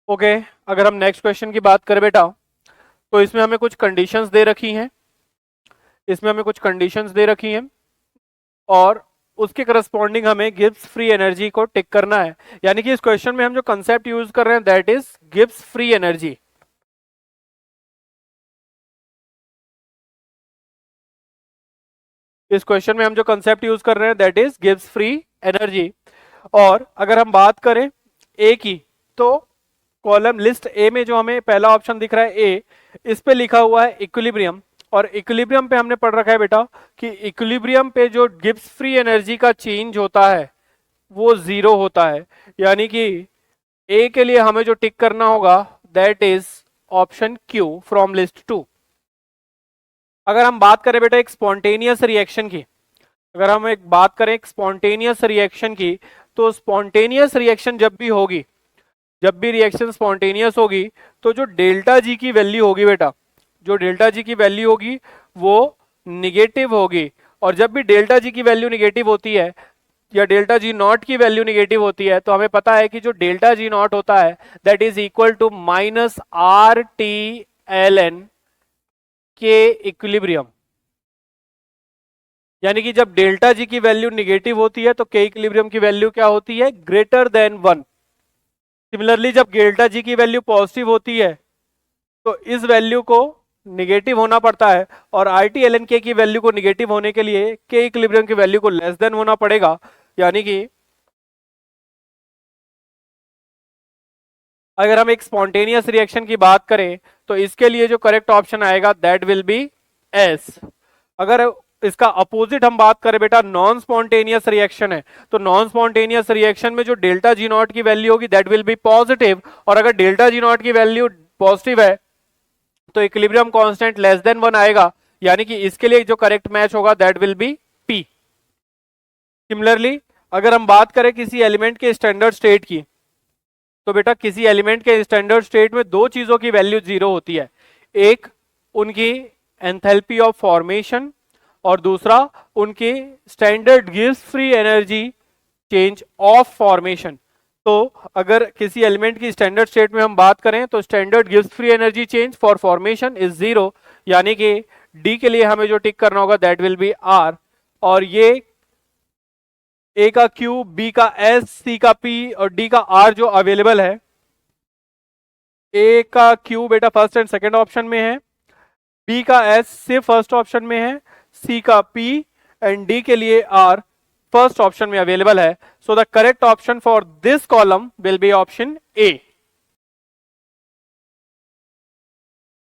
Okay अगर हम next question की बात करें बेटा, तो इसमें हमें कुछ कंडीशंस दे रखी हैं, और उसके करस्पॉन्डिंग हमें गिब्स फ्री एनर्जी को टिक करना है। यानी कि इस क्वेश्चन में हम जो कंसेप्ट यूज कर रहे हैं that is Gibbs free energy. इस क्वेश्चन में हम जो कंसेप्ट यूज कर रहे हैं that is Gibbs free energy. और अगर हम बात करें ए की, तो कॉलम लिस्ट ए में जो हमें पहला ऑप्शन दिख रहा है ए, इस पे लिखा हुआ है इक्विलिब्रियम। और इक्विलिब्रियम पे हमने पढ़ रखा है बेटा कि इक्विलिब्रियम पे जो गिब्स फ्री एनर्जी का चेंज होता है वो जीरो होता है। यानी कि ए के लिए हमें जो टिक करना होगा that is option Q from list two. अगर हम बात करें बेटा एक स्पॉन्टेनियस रिएक्शन की, अगर हम एक बात करें एक स्पॉन्टेनियस रिएक्शन की, तो स्पॉन्टेनियस रिएक्शन जब भी होगी, जब भी रिएक्शन स्पॉन्टेनियस होगी, तो जो डेल्टा जी की वैल्यू होगी बेटा, जो डेल्टा जी की वैल्यू होगी वो निगेटिव होगी। और जब भी डेल्टा जी की वैल्यू निगेटिव होती है या डेल्टा जी नॉट की वैल्यू निगेटिव होती है, तो हमें पता है कि जो डेल्टा जी नॉट होता है that is equal to minus R T L N के इक्विलिब्रियम। यानी कि जब डेल्टा जी की वैल्यू निगेटिव होती है तो के इक्विलिब्रियम की वैल्यू क्या होती है, ग्रेटर देन 1। सिमिलरली जब डेल्टा जी की वैल्यू पॉजिटिव होती है तो इस वैल्यू को निगेटिव होना पड़ता है, और आर टी एल एन के की वैल्यू को निगेटिव होने के लिए के इक्विलिब्रियम की वैल्यू को लेस देन होना पड़ेगा। यानी कि अगर हम एक स्पॉन्टेनियस रिएक्शन की बात करें तो इसके लिए जो करेक्ट ऑप्शन आएगा दैट विल बी एस। अगर इसका अपोजिट हम बात करें बेटा नॉन स्पॉन्टेनियस रिएक्शन है, तो नॉन स्पॉन्टेनियस रिएक्शन में जो डेल्टा जी नॉट की वैल्यू होगी दैट विल बी पॉजिटिव। और अगर डेल्टा जी नॉट की वैल्यू पॉजिटिव है तो इक्विलिब्रियम कांस्टेंट लेस देन 1 आएगा। यानी कि इसके लिए जो करेक्ट मैच होगा that will be P. Similarly अगर हम बात करें किसी एलिमेंट के स्टैंडर्ड स्टेट की, तो बेटा किसी एलिमेंट के स्टैंडर्ड स्टेट में दो चीजों की वैल्यू जीरो होती है। एक उनकी एंथैल्पी ऑफ फॉर्मेशन, और दूसरा उनकी standard gives free energy change of formation. तो अगर किसी एलिमेंट की स्टैंडर्ड स्टेट में हम बात करें तो standard gives free energy change for formation is zero. यानी कि डी के लिए हमें जो टिक करना होगा दैट विल बी आर। और ये ए का क्यू, बी का एस, सी का पी और डी का आर जो अवेलेबल है, ए का क्यू बेटा फर्स्ट एंड सेकंड ऑप्शन में है, बी का एस सिर्फ फर्स्ट ऑप्शन में है, सी का पी एंड डी के लिए आर फर्स्ट ऑप्शन में अवेलेबल है। So the correct option for this column will be option A.